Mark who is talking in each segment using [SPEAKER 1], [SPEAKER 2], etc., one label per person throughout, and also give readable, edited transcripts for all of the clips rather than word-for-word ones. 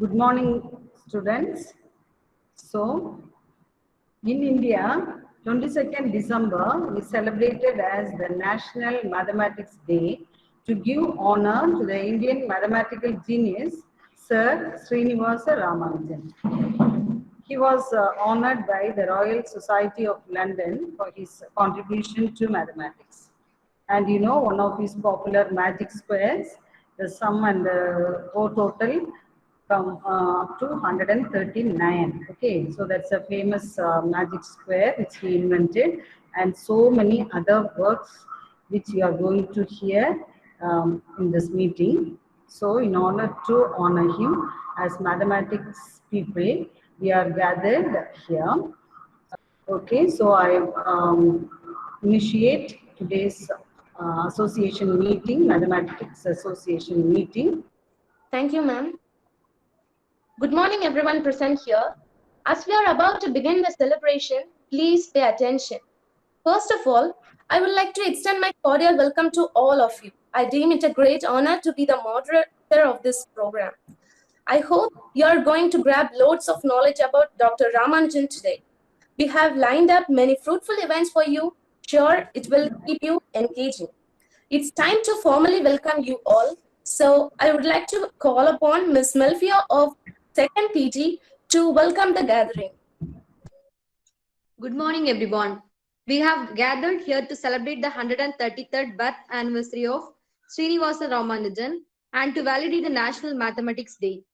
[SPEAKER 1] Good morning, students. So, in India, 22nd December is celebrated as the National Mathematics Day to give honor to the Indian mathematical genius, Sir Srinivasa Ramanujan. He was honored by the Royal Society of London for his contribution to mathematics. And you know, one of his popular magic squares, the sum and the total come up to 139. Okay, so that's a famous magic square which he invented, and so many other works which you are going to hear in this meeting. So in order to honor him as mathematics people, we are gathered here. Okay, so I initiate today's association meeting, Mathematics Association meeting.
[SPEAKER 2] Thank you, ma'am. Good morning, everyone present here. As we are about to begin the celebration, please pay attention. First of all, I would like to extend my cordial welcome to all of you. I deem it a great honor to be the moderator of this program. I hope you are going to grab loads of knowledge about Dr. Ramanujan today. We have lined up many fruitful events for you. Sure, it will keep you engaging. It's time to formally welcome you all. So I would like to call upon Ms. Melfia of 2nd PG to welcome the gathering.
[SPEAKER 3] Good morning, everyone. We have gathered here to celebrate the 133rd birth anniversary of Srinivasa Ramanujan and to validate the National Mathematics Day.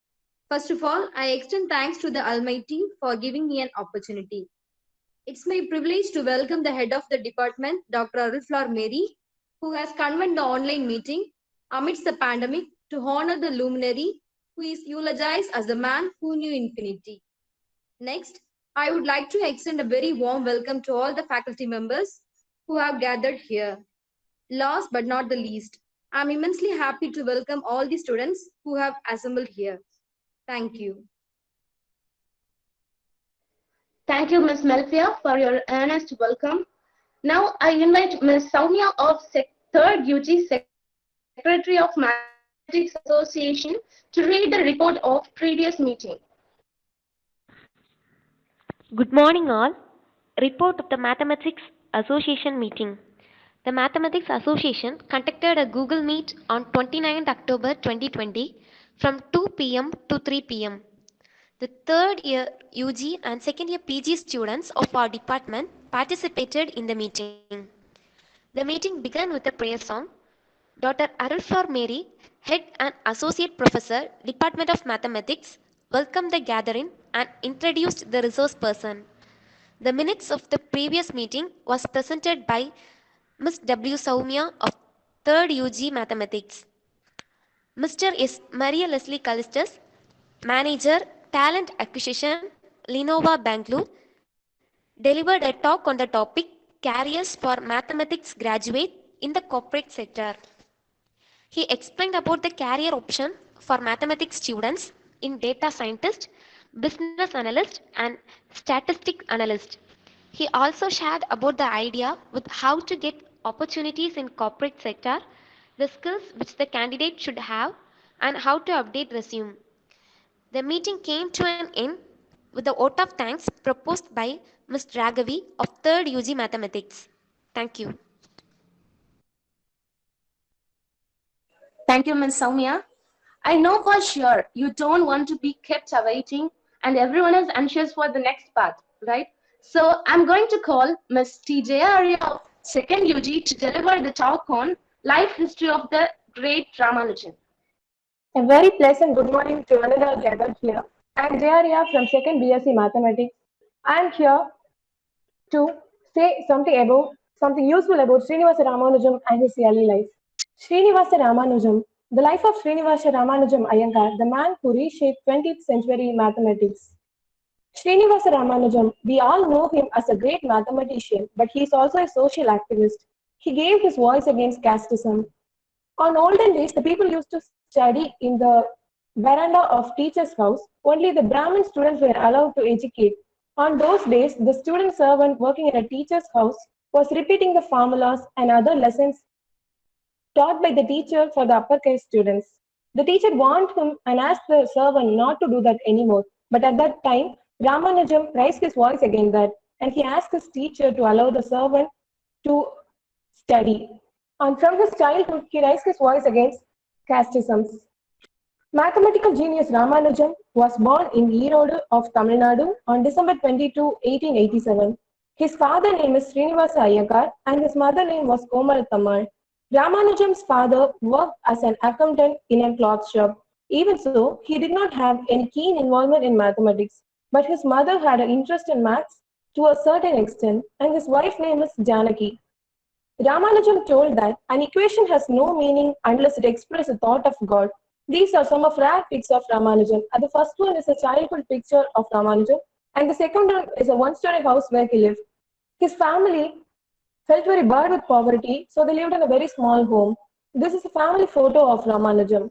[SPEAKER 3] First of all, I extend thanks to the Almighty for giving me an opportunity. It's my privilege to welcome the head of the department, Dr. Arulflower Mary, who has convened the online meeting amidst the pandemic to honor the luminary who is eulogized as the man who knew infinity. Next, I would like to extend a very warm welcome to all the faculty members who have gathered here. Last but not the least, I'm immensely happy to welcome all the students who have assembled here. Thank you.
[SPEAKER 2] Thank you, Ms. Melfia, for your earnest welcome. Now I invite Ms. Soumya of 3rd UG Secretary of Mathematics Association to read the report of previous meeting.
[SPEAKER 4] Good morning all. Report of the Mathematics Association meeting. The Mathematics Association conducted a Google Meet on 29th October 2020 from 2 p.m. to 3 p.m. The 3rd year UG and 2nd year PG students of our department participated in the meeting. The meeting began with a prayer song. Dr. Arulflower Mary, Head and Associate Professor, Department of Mathematics, welcomed the gathering and introduced the resource person. The minutes of the previous meeting was presented by Ms. W. Soumya of 3rd UG Mathematics. Mr. S. Maria Leslie Callistus, Manager, Talent Acquisition, Lenovo Bangalore, delivered a talk on the topic Careers for Mathematics Graduate in the Corporate Sector. He explained about the career option for mathematics students in data scientist, business analyst, and statistic analyst. He also shared about the idea with how to get opportunities in corporate sector, the skills which the candidate should have, and how to update resume. The meeting came to an end with the vote of thanks proposed by Ms. Raghavi of 3rd UG Mathematics. Thank you.
[SPEAKER 2] Thank you, Ms. Soumya. I know for sure you don't want to be kept awaiting and everyone is anxious for the next part, right? So I'm going to call Ms. T.J. Arya of 2nd UG to deliver the talk on life history of the great Ramanujan.
[SPEAKER 5] A very pleasant good morning to another gathered here. I am Jaya from 2nd BSc Mathematics. I am here to say something useful about Srinivasa Ramanujan and his early life. Srinivasa Ramanujan, the life of Srinivasa Ramanujan Iyengar, the man who reshaped 20th century mathematics. Srinivasa Ramanujan, we all know him as a great mathematician, but he is also a social activist. He gave his voice against casteism. On olden days, the people used to study in the veranda of teacher's house. Only the Brahmin students were allowed to educate. On those days, the student servant working in a teacher's house was repeating the formulas and other lessons taught by the teacher for the upper caste students. The teacher warned him and asked the servant not to do that anymore. But at that time, Ramanujam raised his voice against that, and he asked his teacher to allow the servant to study. And from his childhood, he raised his voice against casteisms. Mathematical genius Ramanujam was born in Erode of Tamil Nadu on December 22, 1887. His father name is Srinivasa Iyengar and his mother name was Komalathammal. Ramanujam's father worked as an accountant in a cloth shop. Even so, he did not have any keen involvement in mathematics, but his mother had an interest in maths to a certain extent, and his wife's name is Janaki. Ramanujam told that an equation has no meaning unless it expresses a thought of God. These are some of rare pics of Ramanujam. And the first one is a childhood picture of Ramanujam, and the second one is a one-story house where he lived. His family felt very bad with poverty, so they lived in a very small home. This is a family photo of Ramanujam.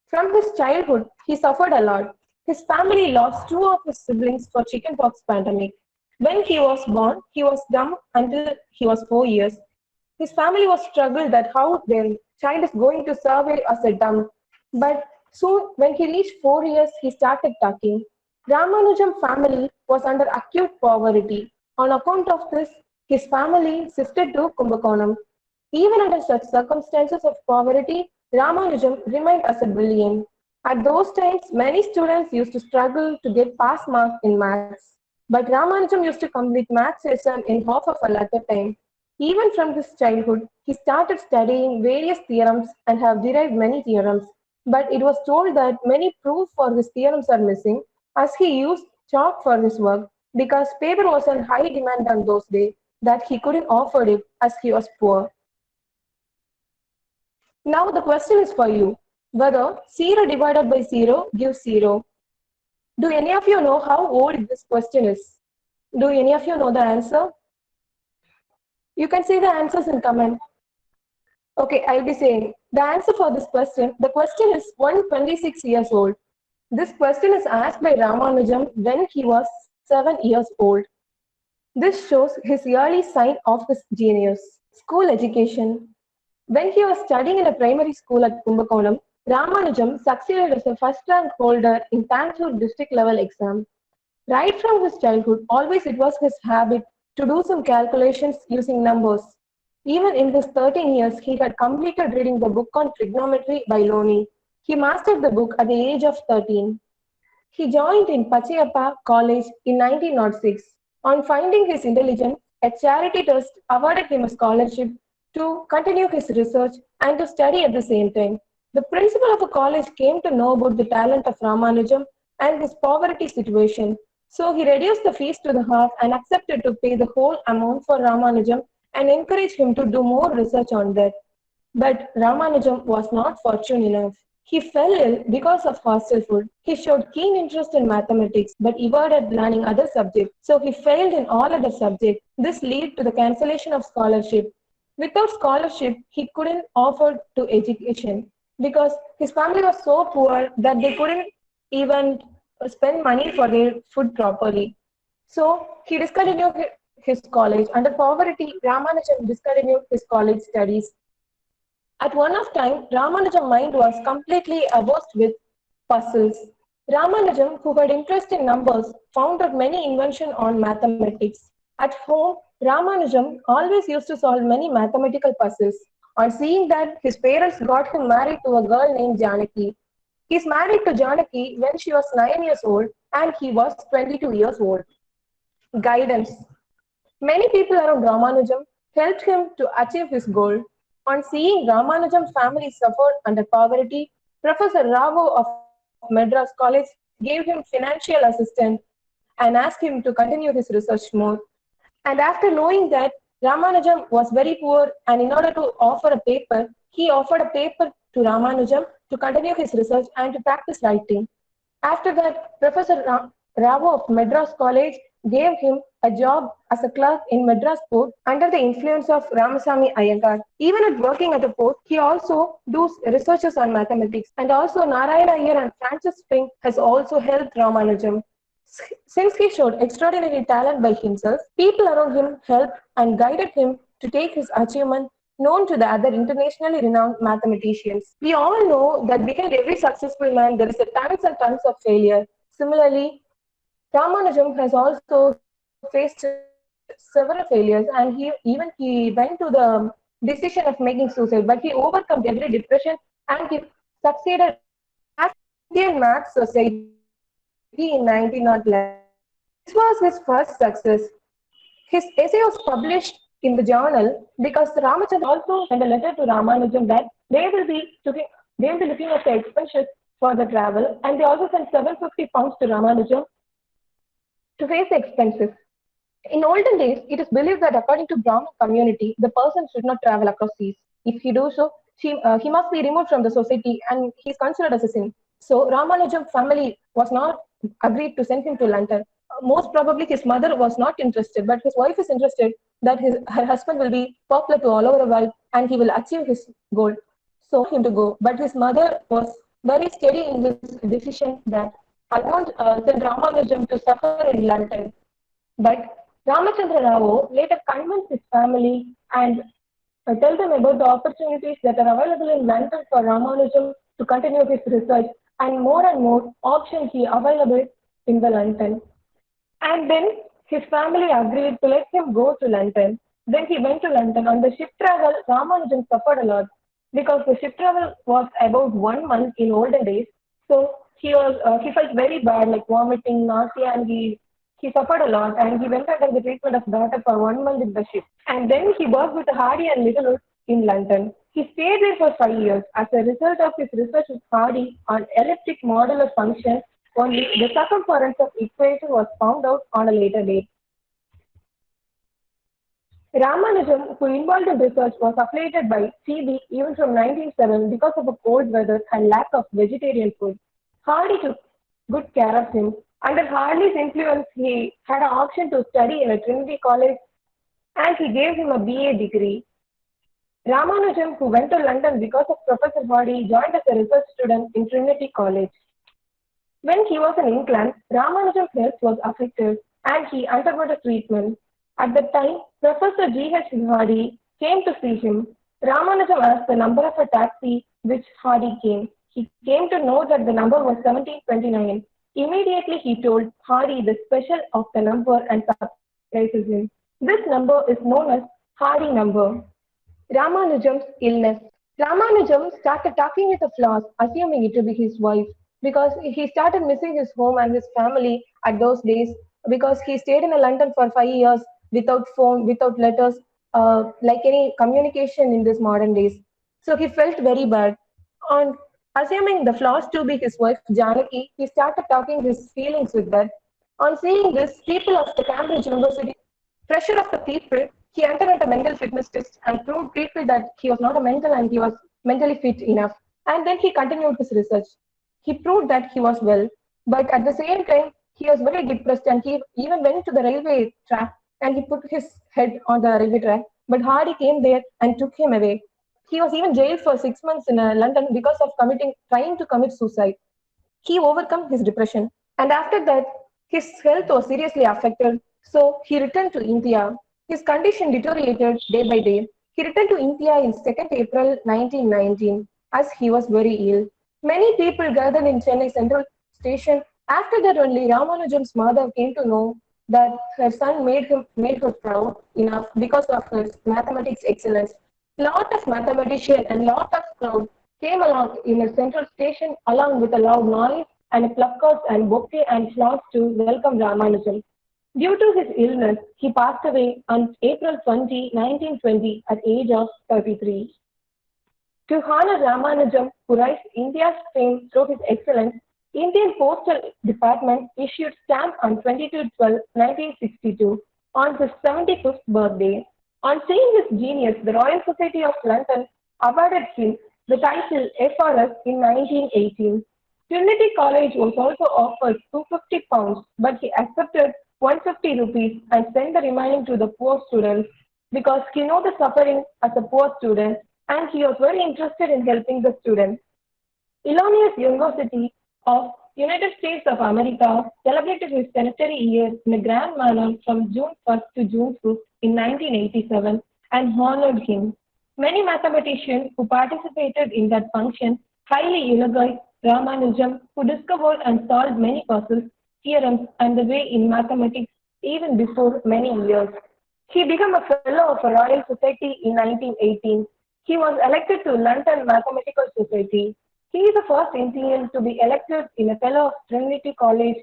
[SPEAKER 5] From his childhood, he suffered a lot. His family lost two of his siblings for chickenpox pandemic. When he was born, he was dumb until he was 4 years. His family was struggled that how their child is going to survive as a dumb. But soon, when he reached 4 years, he started talking. Ramanujam family was under acute poverty. On account of this, his family shifted to Kumbakonam. Even under such circumstances of poverty, Ramanujam remained as a brilliant. At those times, many students used to struggle to get pass marks in maths. But Ramanujam used to complete maths lesson in half of a latter time. Even from his childhood, he started studying various theorems and have derived many theorems. But it was told that many proofs for his theorems are missing as he used chalk for his work because paper was in high demand on those days that he couldn't afford it as he was poor. Now the question is for you, whether 0 divided by 0 gives 0. Do any of you know how old this question is? Do any of you know the answer? You can see the answers in comment. Okay, I'll be saying the answer for this question. The question is 126 years old. This question is asked by Ramanujam when he was 7 years old. This shows his early sign of his genius. School education. When he was studying in a primary school at Kumbakonam, Ramanujam succeeded as a first rank holder in Thanjore district level exam. Right from his childhood, always it was his habit to do some calculations using numbers. Even in his 13 years, he had completed reading the book on trigonometry by Loni. He mastered the book at the age of 13. He joined in Pachayappa College in 1906. On finding his intelligence, a charity trust awarded him a scholarship to continue his research and to study at the same time. The principal of the college came to know about the talent of Ramanujam and his poverty situation. So he reduced the fees to the half and accepted to pay the whole amount for Ramanujam and encouraged him to do more research on that. But Ramanujam was not fortunate enough. He fell ill because of hostel food. He showed keen interest in mathematics but avoided learning other subjects. So he failed in all other subjects. This led to the cancellation of scholarship. Without scholarship, he couldn't afford to education because his family was so poor that they couldn't even spend money for their food properly. So he discontinued his college. Under poverty, Ramanujam discontinued his college studies. At one of time, Ramanujam's mind was completely obsessed with puzzles. Ramanujam, who had interest in numbers, found out many inventions on mathematics. At home, Ramanujam always used to solve many mathematical puzzles. On seeing that, his parents got him married to a girl named Janaki. He is married to Janaki when she was 9 years old and he was 22 years old. Guidance. Many people around Ramanujam helped him to achieve his goal. On seeing Ramanujam's family suffered under poverty, Professor Rao of Madras College gave him financial assistance and asked him to continue his research more. And after knowing that Ramanujam was very poor and in order to offer a paper, he offered a paper to Ramanujam to continue his research and to practice writing. After that, Professor Rao of Madras College gave him a job as a clerk in Madras port under the influence of Ramasamy Iyengar. Even at working at the port, he also does researches on mathematics. And also Narayana Iyer and Francis Spring has also helped Ramanujam. Since he showed extraordinary talent by himself, people around him helped and guided him to take his achievement known to the other internationally renowned mathematicians. We all know that behind every successful man, there is a tons and tons of failure. Similarly, Ramanujam has also faced several failures, and he went to the decision of making suicide, but he overcome every depression and he succeeded as Indian Math Society in 1911. This was his first success. His essay was published in the journal because Ramachandra also sent a letter to Ramanujam that they will be looking at the expenses for the travel, and they also sent 750 pounds to Ramanujam to face the expenses. In olden days, it is believed that according to Brahmin community, the person should not travel across seas. If he do so, he must be removed from the society and he is considered as a sin. So Ramanujam family was not agreed to send him to London. Most probably his mother was not interested, but his wife is interested that her husband will be popular to all over the world and he will achieve his goal. So him to go. But his mother was very steady in this decision that I won't send Ramanujam to suffer in London. But Ramachandra Rao later convinced his family and tell them about the opportunities that are available in London for Ramanujam to continue his research, and more options he available in the London. And then his family agreed to let him go to London. Then he went to London. On the ship travel, Ramanujam suffered a lot because the ship travel was about 1 month in olden days. So he felt very bad, like vomiting, nausea, and he suffered a lot, and he went under the treatment of doctor for 1 month in the ship. And then he worked with Hardy and Littlewood in London. He stayed there for 5 years. As a result of his research with Hardy on elliptic modular functions, only the circumference of equation was found out on a later date. Ramanujam, who involved in research, was afflicted by TB even from 1907 because of a cold weather and lack of vegetarian food. Hardy took good care of him. Under Hardy's influence, he had an option to study in a Trinity College and he gave him a BA degree. Ramanujam, who went to London because of Professor Hardy, joined as a research student in Trinity College. When he was in England, Ramanujam's health was affected and he underwent a treatment. At that time, Professor G.H. Hardy came to see him. Ramanujam asked the number of a taxi which Hardy came. He came to know that the number was 1729. Immediately he told Hardy the special of the number and surprises him. This number is known as Hardy number. Ramanujam's illness. Ramanujam started talking with the flowers, assuming it to be his wife, because he started missing his home and his family at those days, because he stayed in London for 5 years without phone, without letters, like any communication in this modern days. So he felt very bad. On assuming the flowers to be his wife, Janaki, he started talking his feelings with that. On seeing this, people of the Cambridge University, pressure of the people, he underwent a mental fitness test and proved people that he was not a mental and he was mentally fit enough. And then he continued his research. He proved that he was well, but at the same time, he was very depressed and he even went to the railway track and he put his head on the railway track. But Hardy came there and took him away. He was even jailed for 6 months in London because of trying to commit suicide. He overcame his depression, and after that, his health was seriously affected. So he returned to India. His condition deteriorated day by day. He returned to India in 2nd April 1919 as he was very ill. Many people gathered in Chennai Central Station. After that only, Ramanujam's mother came to know that her son made her proud enough because of his mathematics excellence. Lot of mathematicians and lot of crowd came along in a central station along with a loud noise and placards and bouquet and flowers to welcome Ramanujam. Due to his illness, he passed away on April 20, 1920 at age of 33. To honor Ramanujam, who raised India's fame through his excellence, Indian Postal Department issued stamp on 22/12/1962 on his 75th birthday. On seeing his genius, the Royal Society of London awarded him the title FRS in 1918. Trinity College was also offered £250, but he accepted ₹150 and sent the remaining to the poor students because he knew the suffering as a poor student and he was very interested in helping the students. Illinois University of United States of America celebrated his centenary year in a grand manner from June 1st to June 5th in 1987 and honored him. Many mathematicians who participated in that function highly elogied Ramanujan, who discovered and solved many puzzles, theorems, and the way in mathematics even before many years. He became a fellow of the Royal Society in 1918. He was elected to London Mathematical Society. He is the first Indian to be elected in a fellow of Trinity College,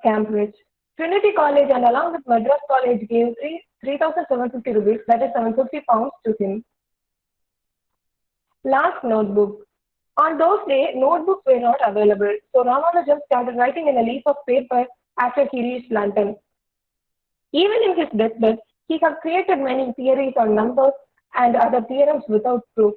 [SPEAKER 5] Cambridge. Trinity College and along with Madras College gave 3,750 rupees, that is 750 pounds to him. Last notebook. On those days, notebooks were not available, so Ramanujan started writing in a leaf of paper after he reached London. Even in his deathbed, he had created many theories on numbers and other theorems without proof.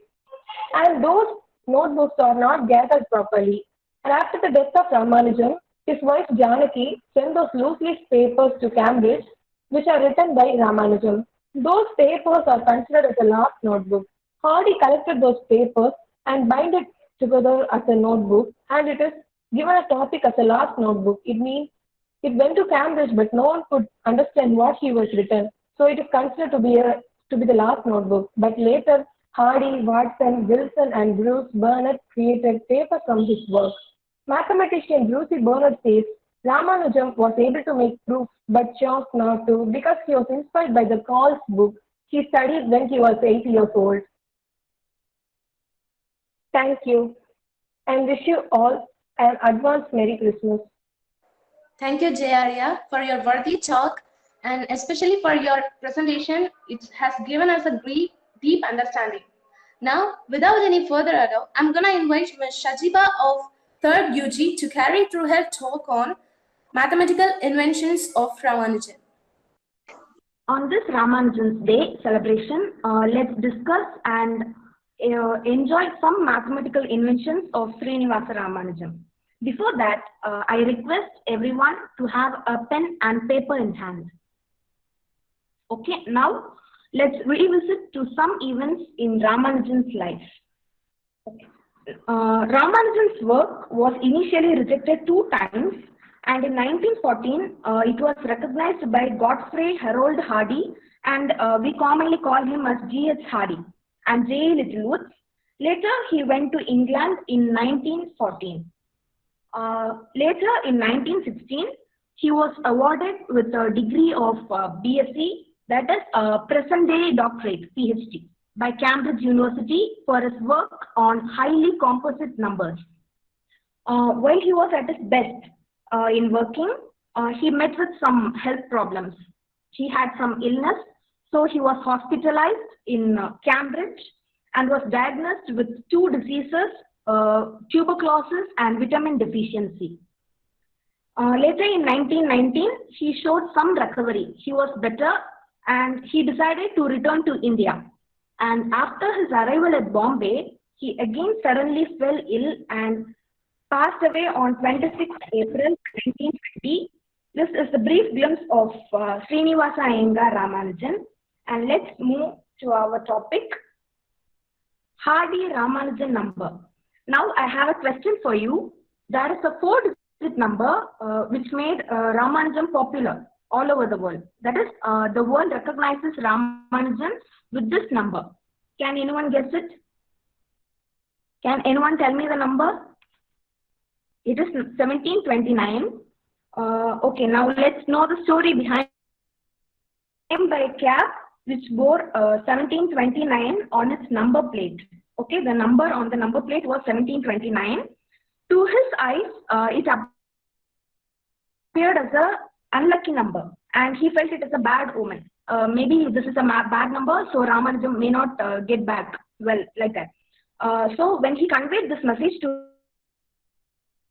[SPEAKER 5] And those notebooks are not gathered properly. And after the death of Ramanujan, his wife Janaki sent those loose leaf papers to Cambridge, which are written by Ramanujan. Those papers are considered as a last notebook. Hardy collected those papers and bind it together as a notebook, and it is given a topic as a last notebook. It means it went to Cambridge, but no one could understand what he was written. So it is considered to be the last notebook. But later, Hardy, Watson, Wilson, and Bruce Bernard created papers from his work. Mathematician Bruce Bernard says Ramanujan was able to make proofs but chose not to because he was inspired by the Call's book he studied when he was 8 years old. Thank you and wish you all an advanced Merry Christmas.
[SPEAKER 2] Thank you, Jay Arya, for your worthy talk and especially for your presentation. It has given us a great, deep understanding. Now, without any further ado, I'm going to invite Ms. Shajiba of 3rd UG to carry through her talk on mathematical inventions of Ramanujan.
[SPEAKER 6] On this Ramanujan's Day celebration, let's discuss and enjoy some mathematical inventions of Srinivasa Ramanujan. Before that, I request everyone to have a pen and paper in hand. Okay, now let's revisit to some events in Ramanujan's life. Ramanujan's work was initially rejected 2 times, and in 1914 it was recognized by Godfrey Harold Hardy, and we commonly call him as G.H. Hardy, and J. Littlewood. Later he went to England in 1914. Later in 1916 he was awarded with a degree of BSc, that is present day doctorate, PhD, by Cambridge University for his work on highly composite numbers. While he was at his best in working, he met with some health problems. He had some illness, so he was hospitalized in Cambridge and was diagnosed with 2 diseases, tuberculosis and vitamin deficiency. Later in 1919, he showed some recovery. He was better and he decided to return to India. And after his arrival at Bombay, he again suddenly fell ill and passed away on 26th April 1920. This is a brief glimpse of Srinivasa Iyengar Ramanujan. And let's move to our topic, Hardy Ramanujan number. Now I have a question for you. There is a 4-digit number which made Ramanujan popular all over the world. That is, the world recognizes Ramanujan with this number. Can anyone guess it? Can anyone tell me the number? It is 1729. Okay, now let's know the story behind him by a cab which bore 1729 on its number plate. Okay, the number on the number plate was 1729. To his eyes, it appeared as a unlucky number, and he felt it as a bad omen. Maybe this is a bad number, so Ramanujan may not get back well like that. So when he conveyed this message to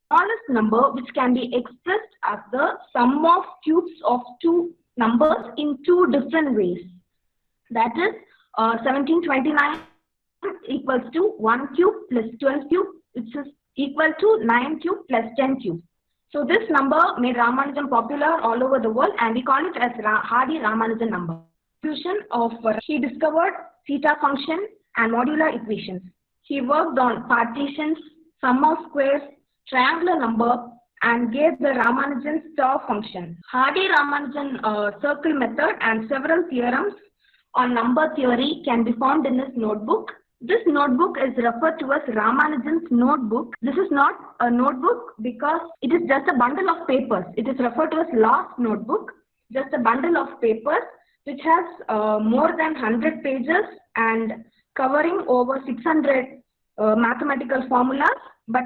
[SPEAKER 6] smallest number, which can be expressed as the sum of cubes of 2 numbers in 2 different ways. That is, 1729 equals to 1 cube plus 12 cube, which is equal to 9 cube plus 10 cube. So this number made Ramanujan popular all over the world, and we call it as Hardy Ramanujan number. He discovered theta function and modular equations. He worked on partitions, sum of squares, triangular number, and gave the Ramanujan star function. Hardy Ramanujan circle method and several theorems on number theory can be found in this notebook. This notebook is referred to as Ramanujan's notebook. This is not a notebook because it is just a bundle of papers. It is referred to as Law's notebook, just a bundle of papers which has more than 100 pages and covering over 600 mathematical formulas, but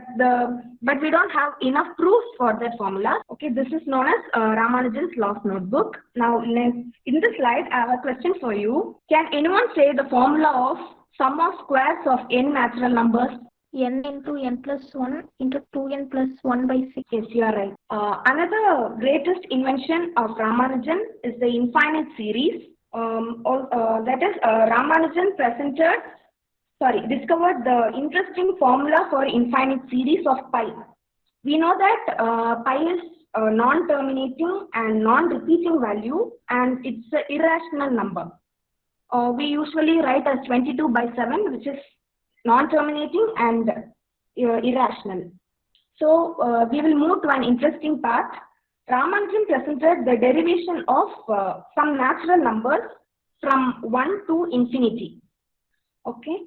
[SPEAKER 6] we don't have enough proofs for that formula. Okay, this is known as Ramanujan's Law's notebook. Now, in this slide, I have a question for you. Can anyone say the formula of sum of squares of n natural numbers?
[SPEAKER 7] n into n plus 1 into 2n plus 1 by 6.
[SPEAKER 6] Yes, you are right. Another greatest invention of Ramanujan is the infinite series. That is, Ramanujan discovered the interesting formula for infinite series of pi. We know that pi is a non-terminating and non-repeating value, and it's an irrational number. We usually write as 22 by 7, which is non-terminating and irrational. So we will move to an interesting part. Ramanujan presented the derivation of some natural numbers from 1 to infinity. Okay,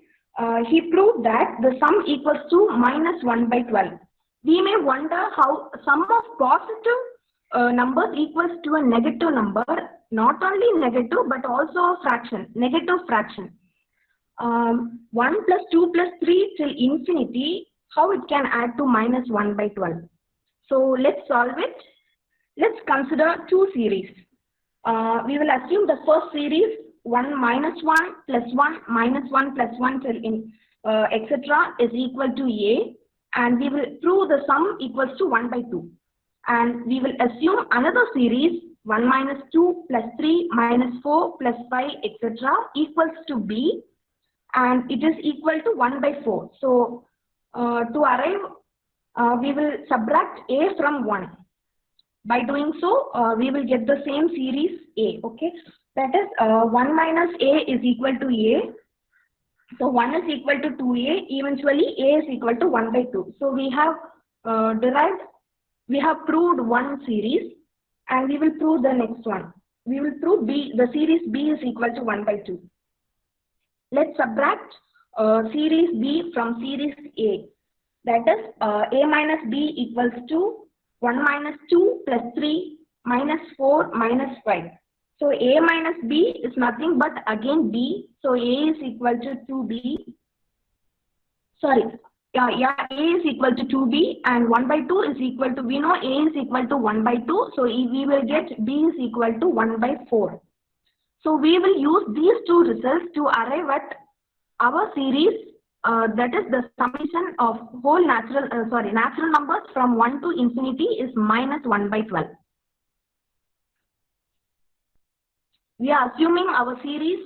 [SPEAKER 6] he proved that the sum equals to minus 1 by 12. We may wonder how sum of positive numbers equals to a negative number, not only negative but also a fraction, negative fraction. 1 plus 2 plus 3 till infinity, how it can add to minus 1 by 12. So let's solve it. Let's consider two series. We will assume the first series 1 minus 1 plus 1 minus 1 plus 1 till etc. is equal to A, and we will prove the sum equals to 1 by 2. And we will assume another series 1 minus 2 plus 3 minus 4 plus 5 etc. equals to B, and it is equal to 1 by 4. So to arrive, we will subtract A from 1. By doing so, we will get the same series A. Okay, that is 1 minus A is equal to A. So 1 is equal to 2A. Eventually, A is equal to 1 by 2. So we have proved one series, and we will prove the next one. We will prove B. The series B is equal to 1 by 2. Let's subtract series B from series A. That is A minus B equals to 1 minus 2 plus 3 minus 4 minus 5. So A minus B is nothing but again B. So A is equal to 2B. Sorry, A is equal to 2B, and 1 by 2 is equal to, we know A is equal to 1 by 2. So we will get B is equal to 1 by 4. So we will use these two results to arrive at our series. That is the summation of whole natural numbers from 1 to infinity is minus 1 by 12. We are assuming our series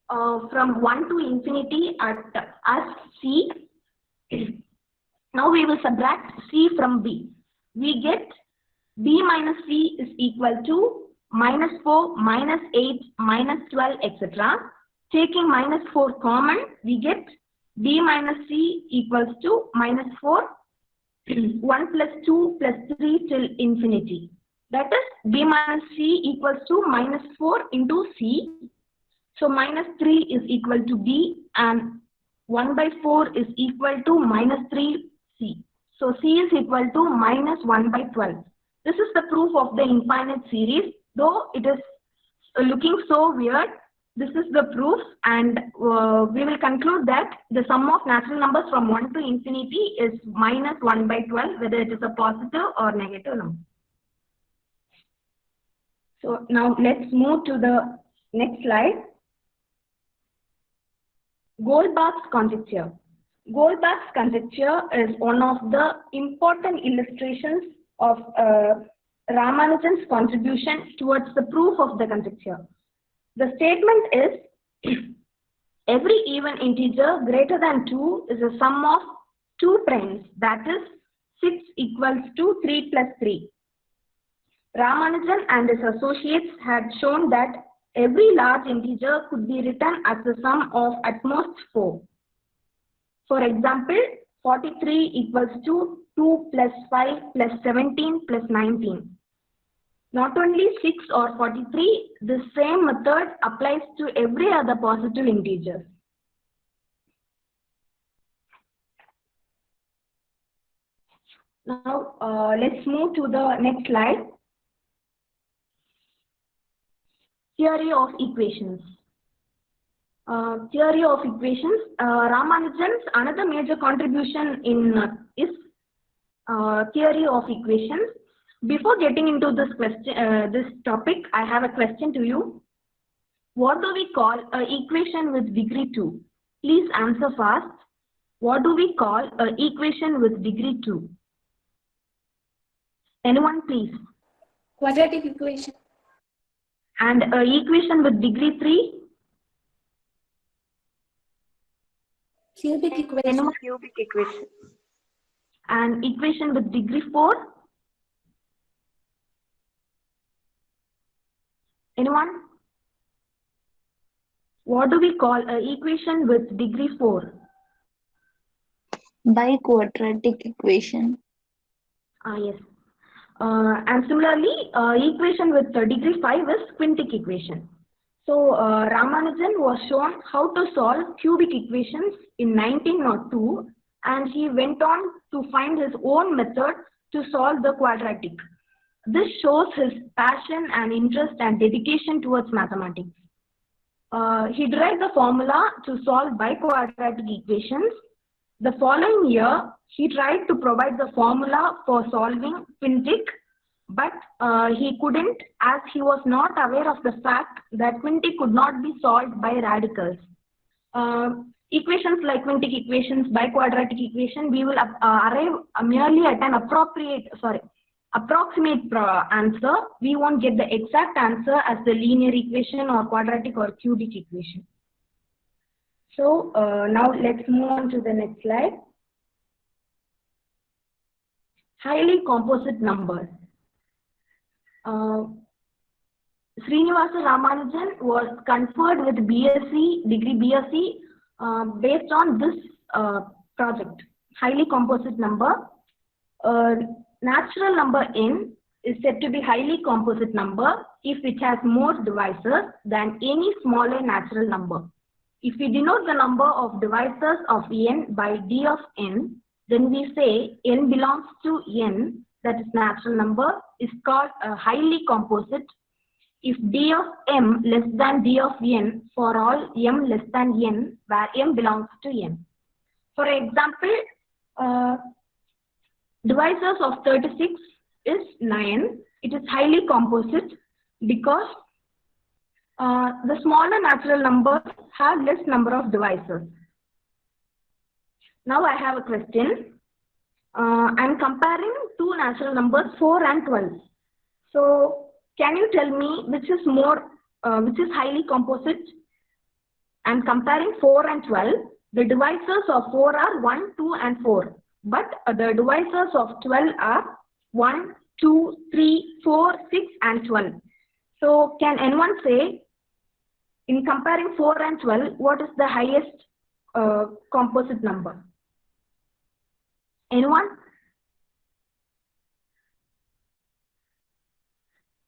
[SPEAKER 6] from 1 to infinity as C. Now we will subtract C from B. We get B minus C is equal to minus 4, minus 8, minus 12, etc. Taking minus 4 common, we get B minus C equals to minus 4, 1 plus 2 plus 3 till infinity. That is B minus C equals to minus 4 into C. So minus 3 is equal to B, and 1 by 4 is equal to minus 3C. So C is equal to minus 1 by 12. This is the proof of the infinite series. Though it is looking so weird, this is the proof, and we will conclude that the sum of natural numbers from 1 to infinity is minus 1 by 12, whether it is a positive or negative number. So now let's move to the next slide. Goldbach's conjecture. Goldbach's conjecture is one of the important illustrations of Ramanujan's contribution towards the proof of the conjecture. The statement is, every even integer greater than 2 is a sum of 2 primes, that is 6 equals to 3 plus 3. Ramanujan and his associates had shown that every large integer could be written as the sum of at most 4. For example, 43 equals to 2 plus 5 plus 17 plus 19. Not only 6 or 43, the same method applies to every other positive integer. Now, let's move to the next slide. Theory of equations. Theory of equations. Ramanujan's another major contribution is theory of equations. Before getting into this this topic, I have a question to you. What do we call an equation with degree 2? Please answer fast. What do we call an equation with degree 2? Anyone, please?
[SPEAKER 2] Quadratic equation.
[SPEAKER 6] And an equation with degree 3?
[SPEAKER 2] Cubic equation.
[SPEAKER 6] Anyone?
[SPEAKER 8] Cubic equation.
[SPEAKER 6] And equation with degree 4? Anyone? What do we call an equation with degree 4?
[SPEAKER 8] Biquadratic equation.
[SPEAKER 6] Yes. And similarly, equation with degree 5 is quintic equation. So, Ramanujan was shown how to solve cubic equations in 1902, and he went on to find his own method to solve the quadratic. This shows his passion and interest and dedication towards mathematics. He derived the formula to solve biquadratic equations. The following year, he tried to provide the formula for solving quintic, but he couldn't, as he was not aware of the fact that quintic could not be solved by radicals. Equations like quintic equations, biquadratic equation, we will arrive merely at an approximate answer. We won't get the exact answer as the linear equation or quadratic or cubic equation. So now let's move on to the next slide. Highly composite numbers. Srinivasa Ramanujan was conferred with degree BSc based on this project, highly composite number. Natural number n is said to be highly composite number if it has more divisors than any smaller natural number. If we denote the number of divisors of n by d of n, then we say n belongs to n, that is natural number, is called a highly composite if d of m less than d of n for all m less than n, where m belongs to n. For example, divisors of 36 is 9. It is highly composite because the smaller natural numbers have less number of divisors. Now I have a question. I'm comparing two natural numbers 4 and 12. So can you tell me which is highly composite? I'm comparing 4 and 12. The divisors of 4 are 1, 2 and 4. But the divisors of 12 are 1, 2, 3, 4, 6 and 12. So can anyone say, in comparing 4 and 12, what is the highest composite number? Anyone?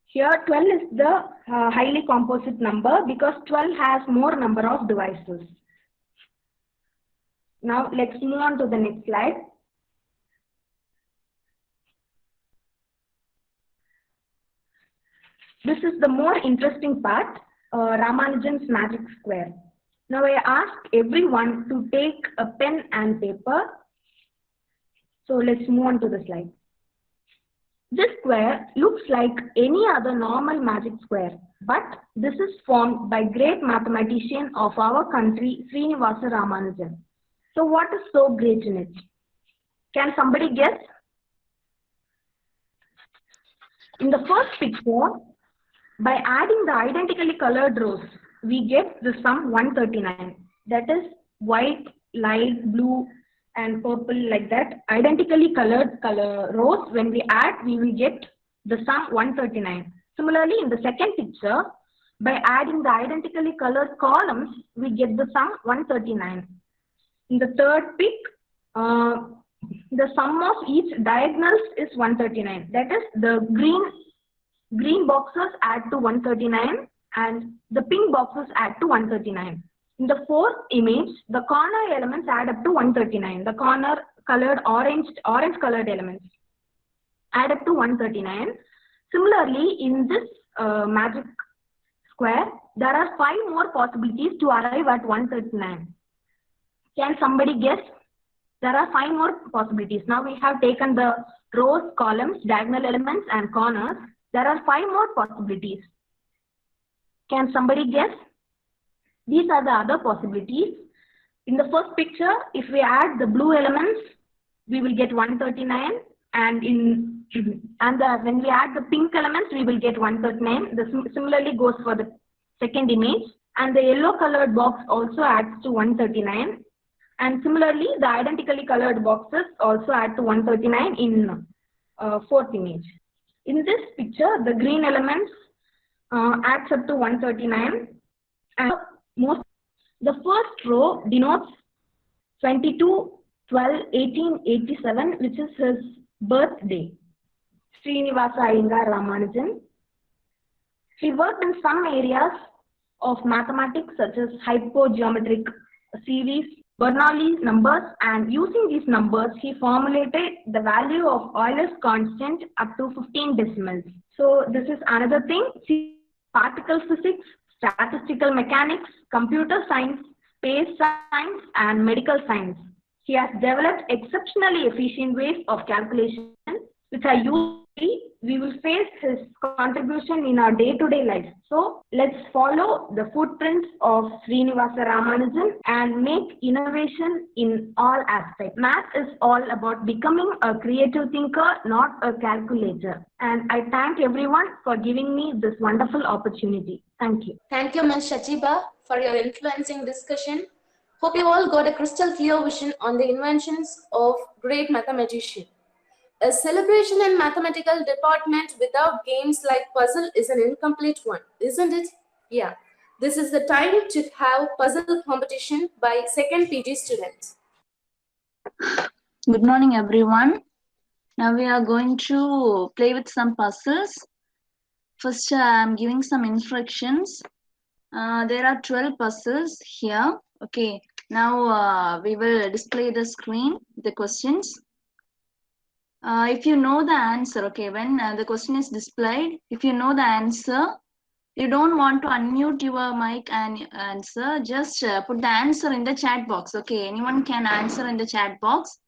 [SPEAKER 6] Here 12 is the highly composite number because 12 has more number of divisors. Now let's move on to the next slide. This is the more interesting part, Ramanujan's magic square. Now I ask everyone to take a pen and paper. So let's move on to the slide. This square looks like any other normal magic square, but this is formed by great mathematician of our country, Srinivasa Ramanujan. So what is so great in it? Can somebody guess? In the first picture, by adding the identically colored rows, we get the sum 139. That is white, light, blue, and purple, like that. Identically colored rows, when we add, we will get the sum 139. Similarly, in the second picture, by adding the identically colored columns, we get the sum 139. In the third pic, the sum of each diagonals is 139. That is, the green Green boxes add to 139 and the pink boxes add to 139. In the fourth image, the corner elements add up to 139. The corner colored orange colored elements add up to 139. Similarly, in this magic square, there are 5 more possibilities to arrive at 139. Can somebody guess? There are 5 more possibilities. Now we have taken the rows, columns, diagonal elements and corners. There are 5 more possibilities. Can somebody guess? These are the other possibilities. In the first picture, if we add the blue elements, we will get 139. And when we add the pink elements, we will get 139. This similarly goes for the second image. And the yellow colored box also adds to 139. And similarly, the identically colored boxes also add to 139 in fourth image. In this picture, the green elements adds up to 139. And the first row denotes 22/12/1887, which is his birthday. Srinivasa Iyengar Ramanujan. He worked in some areas of mathematics such as hypogeometric series, Bernoulli's numbers, and using these numbers, he formulated the value of Euler's constant up to 15 decimals. So this is another thing. See, particle physics, statistical mechanics, computer science, space science, and medical science. He has developed exceptionally efficient ways of calculation, which are used. We will face his contribution in our day-to-day life. So let's follow the footprints of Srinivasa Ramanujan and make innovation in all aspects. Math is all about becoming a creative thinker, not a calculator. And I thank everyone for giving me this wonderful opportunity. Thank you.
[SPEAKER 2] Thank you, Ms. Shatiba, for your influencing discussion. Hope you all got a crystal clear vision on the inventions of great mathematician. A celebration in mathematical department without games like puzzle is an incomplete one, isn't it? Yeah. This is the time to have puzzle competition by second PG students.
[SPEAKER 8] Good morning, everyone. Now we are going to play with some puzzles. First, I'm giving some instructions. There are 12 puzzles here. Okay. Now we will display the screen, the questions. If you know the answer, okay, when the question is displayed, if you know the answer, you don't want to unmute your mic and answer, just put the answer in the chat box. Okay, anyone can answer in the chat box.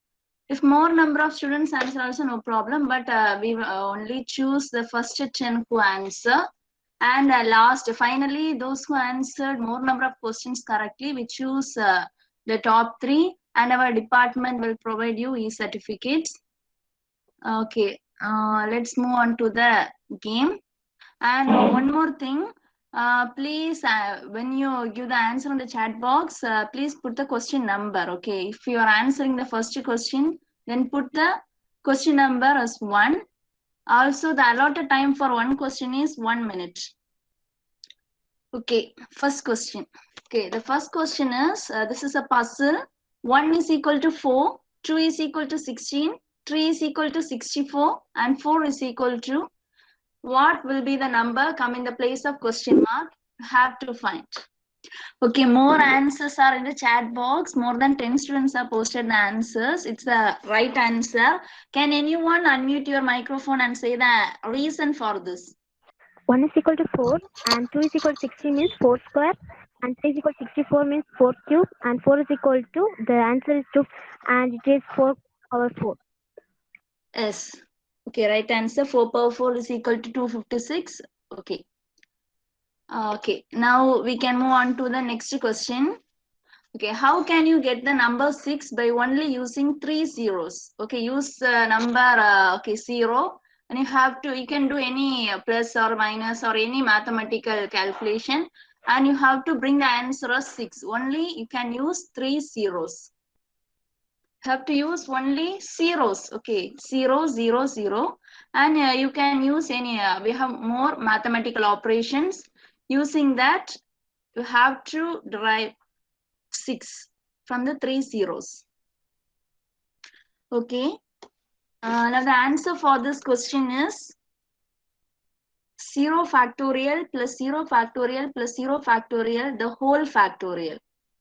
[SPEAKER 8] If more number of students answer also, no problem, but we only choose the first 10 who answer. And finally, those who answered more number of questions correctly, we choose the top 3, and our department will provide you e-certificates. Okay, let's move on to the game. And one more thing, please, when you give the answer in the chat box, please put the question number. Okay, if you are answering the first question, then put the question number as 1. Also, the allotted time for one question is 1 minute. Okay, first question. Okay, the first question is, this is a puzzle. 1 is equal to 4, 2 is equal to 16, 3 is equal to 64, and 4 is equal to, what will be the number come in the place of question mark? You have to find. Okay, more answers are in the chat box. More than 10 students have posted the answers. It's the right answer. Can anyone unmute your microphone and say the reason for this?
[SPEAKER 7] 1 is equal to 4 and 2 is equal to 16 means 4 square and 3 is equal to 64 means 4 cube and 4 is equal to, the answer is 2 and it is 4 power 4.
[SPEAKER 8] Yes. Okay, right answer. 4 power 4 is equal to 256. Okay. Okay, now we can move on to the next question. Okay, how can you get the number 6 by only using 3 zeros? Okay, use number 0, and you can do any plus or minus or any mathematical calculation, and you have to bring the answer as 6. Only you can use 3 zeros. Have to use only zeros. Okay, 0, 0, 0, and you can use any. We have more mathematical operations. Using that, you have to derive 6 from the 3 zeros. Okay. Now the answer for this question is 0 factorial plus 0 factorial plus 0 factorial, the whole factorial.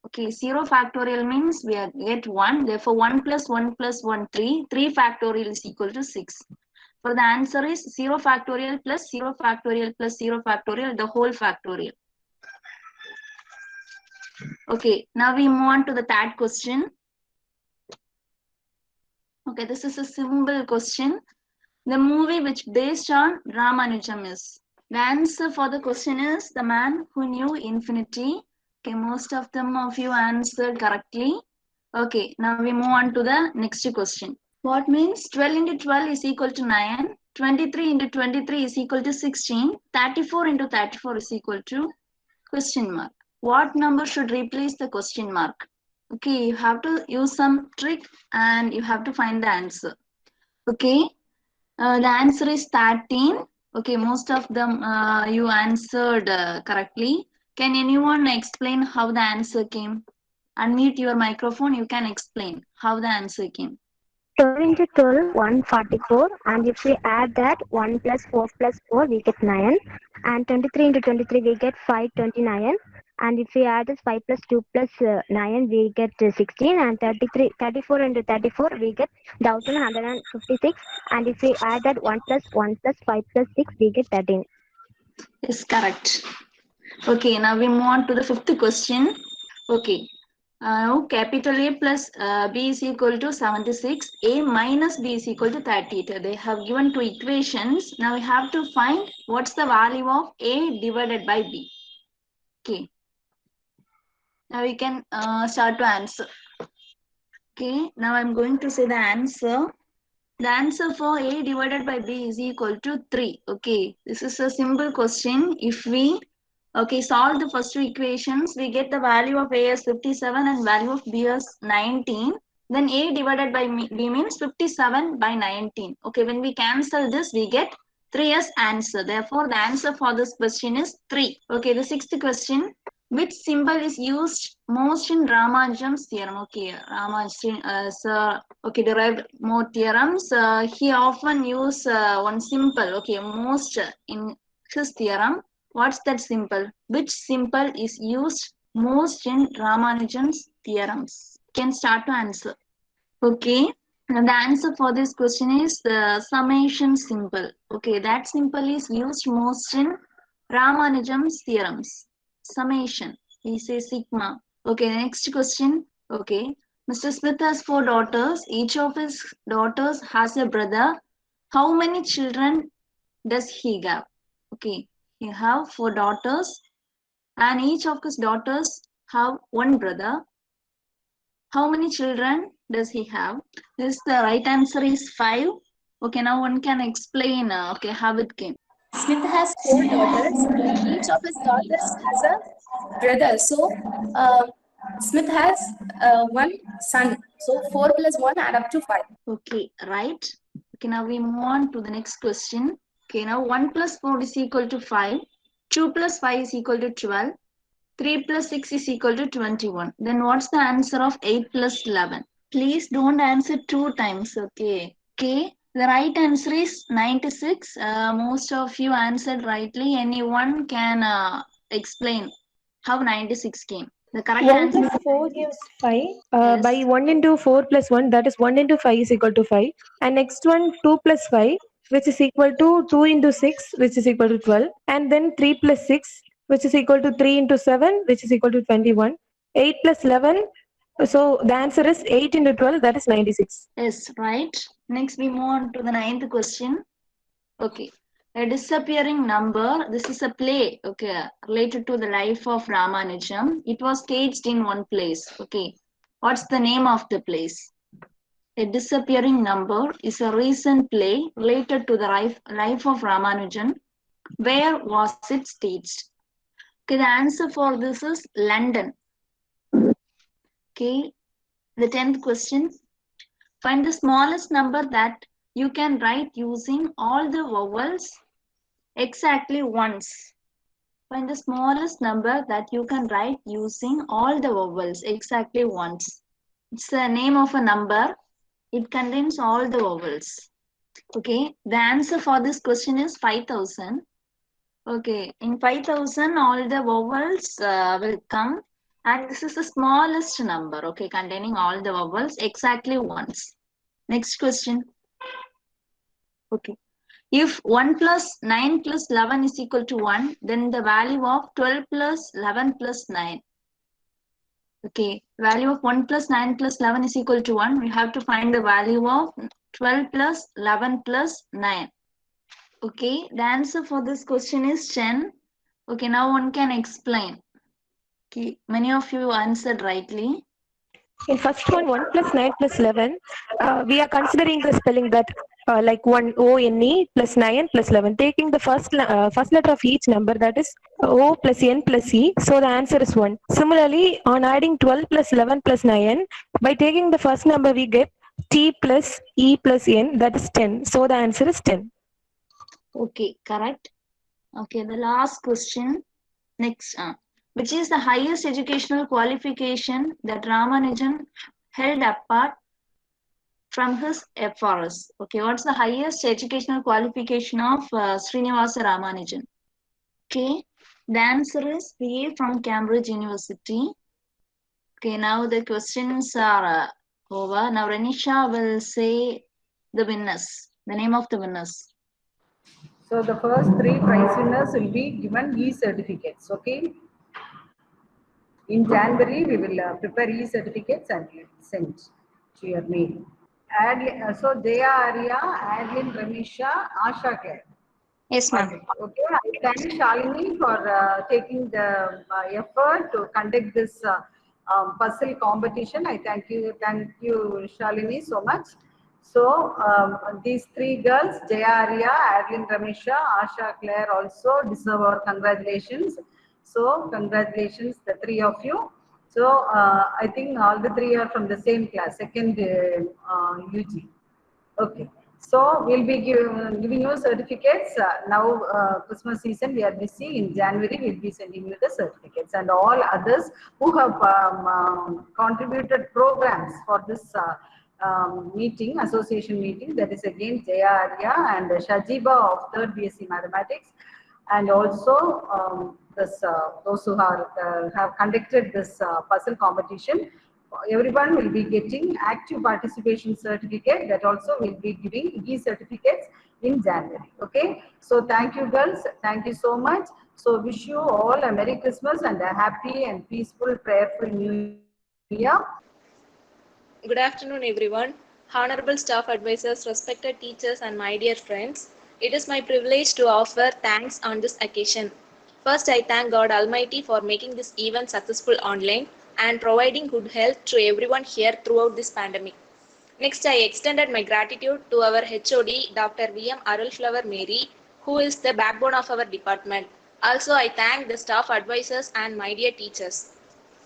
[SPEAKER 8] Okay, 0 factorial means we get 1. Therefore, 1 plus 1 plus 1, 3. 3 factorial is equal to 6. For the answer is 0 factorial plus 0 factorial plus 0 factorial, the whole factorial. Okay, now we move on to the third question. Okay, this is a simple question. The movie which based on Ramanujam is. The answer for the question is The Man Who Knew Infinity. Okay, most of you answered correctly. Okay, now we move on to the next question. What means 12 into 12 is equal to 9, 23 into 23 is equal to 16, 34 into 34 is equal to question mark. What number should replace the question mark? Okay, you have to use some trick and you have to find the answer. Okay, the answer is 13. Okay, most of them you answered correctly. Can anyone explain how the answer came? Unmute your microphone, you can explain how the answer came.
[SPEAKER 7] 12 into 12, 144. And if we add that 1 plus 4 plus 4, we get 9. And 23 into 23, we get 529. And if we add this 5 plus 2 plus 9, we get 16. And 34 into 34, we get 1156. And if we add that 1 plus 1 plus 5 plus 6, we get 13.
[SPEAKER 8] Yes, correct. Okay, now we move on to the fifth question. Okay. Now capital A plus B is equal to 76. A minus B is equal to 38. They have given two equations. Now we have to find what's the value of A divided by B. Okay. Now we can start to answer. Okay. Now I'm going to say the answer. The answer for A divided by B is equal to 3. Okay. This is a simple question. If we solve the first two equations, we get the value of A as 57 and value of B as 19. Then A divided by B means 57 by 19. Okay, when we cancel this, we get 3 as answer. Therefore, the answer for this question is 3. Okay, the sixth question. Which symbol is used most in Ramanujam's theorem? Okay, derived more theorems. He often use one symbol. Okay, most in his theorem. What's that symbol? Which symbol is used most in Ramanujam's theorems? Can start to answer. Okay. And the answer for this question is the summation symbol. Okay, that symbol is used most in Ramanujam's theorems. Summation. We say sigma. Okay, next question. Okay. Mr. Smith has 4 daughters. Each of his daughters has a brother. How many children does he have? Okay. He have 4 daughters and each of his daughters have one brother. How many children does he have? This the right answer is 5. Okay, now one can explain how it came.
[SPEAKER 2] Smith has 4 daughters. Each of his daughters has a brother. So Smith has one son. So 4 plus 1 add up to 5.
[SPEAKER 8] Okay, right. Okay, now we move on to the next question. Okay, now 1 plus 4 is equal to 5. 2 plus 5 is equal to 12. 3 plus 6 is equal to 21. Then what's the answer of 8 plus 11? Please don't answer 2 times, okay? Okay, the right answer is 96. Most of you answered rightly. Anyone can explain how 96 came? The correct
[SPEAKER 5] 1
[SPEAKER 8] answer
[SPEAKER 5] plus 4 gives 5.
[SPEAKER 8] Yes.
[SPEAKER 5] By 1 into 4 plus 1, that is 1 into 5 is equal to 5. And next one, 2 plus 5, which is equal to 2 into 6, which is equal to 12. And then 3 plus 6, which is equal to 3 into 7, which is equal to 21. 8 plus 11, so the answer is 8 into 12, that is 96.
[SPEAKER 8] Yes, right. Next we move on to the 9th question. Okay. A disappearing number. This is a play, okay, related to the life of Ramanujam. It was staged in one place. Okay. What's the name of the place? A disappearing number is a recent play related to the life of Ramanujan. Where was it staged? Okay, the answer for this is London. Okay, the 10th question. Find the smallest number that you can write using all the vowels exactly once. Find the smallest number that you can write using all the vowels exactly once. It's the name of a number. It contains all the vowels. Okay, the answer for this question is 5000. Okay, in 5000, all the vowels will come. And this is the smallest number, okay, containing all the vowels exactly once. Next question. Okay. If 1 plus 9 plus 11 is equal to 1, then the value of 12 plus 11 plus 9. Okay, value of 1 plus 9 plus 11 is equal to 1. We have to find the value of 12 plus 11 plus 9. Okay, the answer for this question is 10. Okay, now one can explain. Okay, many of you answered rightly.
[SPEAKER 5] In first one, 1 plus 9 plus 11, we are considering the spelling that like 1 O-N-E plus 9 plus 11. Taking the first letter of each number, that is O plus N plus E, so the answer is 1. Similarly, on adding 12 plus 11 plus 9, by taking the first number, we get T plus E plus N, that is 10. So the answer is 10.
[SPEAKER 8] Okay, correct. Okay, the last question. Next, which is the highest educational qualification that Ramanujan held apart from his FRS? Okay, what's the highest educational qualification of Srinivasa Ramanujan? Okay, the answer is BA from Cambridge University. Okay, now the questions are over. Now Renisha will say the winners, the name of the winners.
[SPEAKER 1] So the first 3 prize winners will be given e-certificates, okay? In January, we will prepare e-certificates and send to your mail. So Jaya Arya, Adeline Ranisha, Asha Claire.
[SPEAKER 3] Yes, ma'am.
[SPEAKER 1] Okay, I thank Shalini for taking the effort to conduct this puzzle competition. I thank you, Shalini, so much. So these 3 girls, Jaya Arya, Adeline Ramisha, Asha Claire, also deserve our congratulations. So congratulations, the 3 of you. So I think all the 3 are from the same class, second UG. Okay. So we'll be giving you certificates. Now Christmas season, we are busy. In January, we'll be sending you the certificates. And all others who have contributed programs for this meeting, association meeting, that is again Jaya Arya and Shajiba of 3rd BSc Mathematics. And also those who are, have conducted this puzzle competition. Everyone will be getting active participation certificate, that also will be giving e-certificates in January. Okay. So thank you girls. Thank you so much. So wish you all a Merry Christmas and a happy and peaceful prayerful New Year.
[SPEAKER 9] Good afternoon, everyone. Honorable staff advisors, respected teachers, and my dear friends. It is my privilege to offer thanks on this occasion. First, I thank God Almighty for making this event successful online and providing good health to everyone here throughout this pandemic. Next, I extended my gratitude to our HOD, Dr. V.M. Arulflower Mary, who is the backbone of our department. Also, I thank the staff advisors and my dear teachers.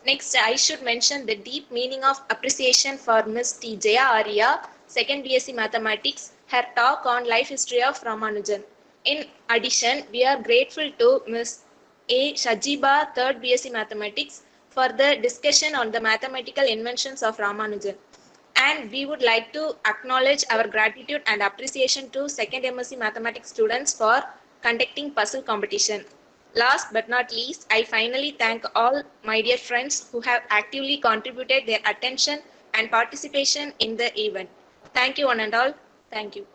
[SPEAKER 9] Next, I should mention the deep meaning of appreciation for Ms. T. Jaya Arya, 2nd BSc Mathematics, her talk on life history of Ramanujan. In addition, we are grateful to Ms. A. Shajiba, 3rd BSc Mathematics, for the discussion on the mathematical inventions of Ramanujan. And we would like to acknowledge our gratitude and appreciation to 2nd MSc Mathematics students for conducting puzzle competition. Last but not least, I finally thank all my dear friends who have actively contributed their attention and participation in the event. Thank you one and all. Thank you.